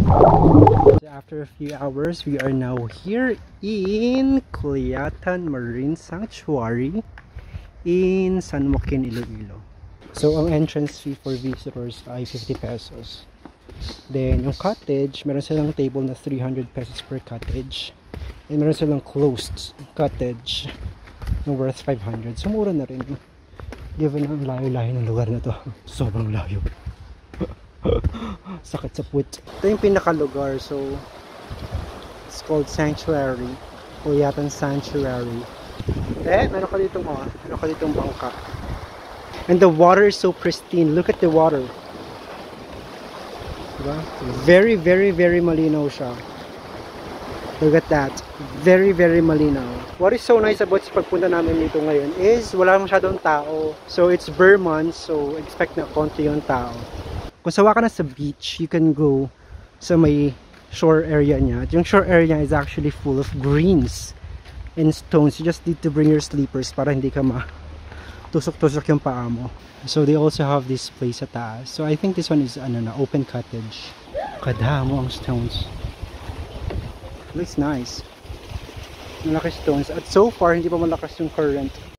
So after a few hours, we are now here in Clayatan Marine Sanctuary in San Joaquin, Iloilo. So ang entrance fee for visitors ay 50 pesos. Then yung cottage, meron silang table na 300 pesos per cottage. And meron silang closed cottage na worth 500. So mura na rin. Given ang layo-layo ng lugar na to. Sobrang layo. Sakit sa puwit. Ito yung pinakalugar. So it's called Sanctuary. Clayatan Sanctuary. Meron ka ditong meron ka ditong bangka. And the water is so pristine. Look at the water. Diba? Very, very, very malinaw siya. Look at that. Very, very malinaw. What is so nice about sa pagpunta namin dito ngayon is wala masyadong tao. So it's bare month, so expect na konti yung tao. Kung sawa ka na sa beach, you can go sa may shore area niya. Yung shore area is actually full of greens and stones. You just need to bring your sleepers para hindi ka tusok-tusok yung paa mo. So they also have this place sa taas. So I think this one is open cottage. Kadamo ang stones. Looks nice. Malaki stones. At so far, hindi pa malakas yung current.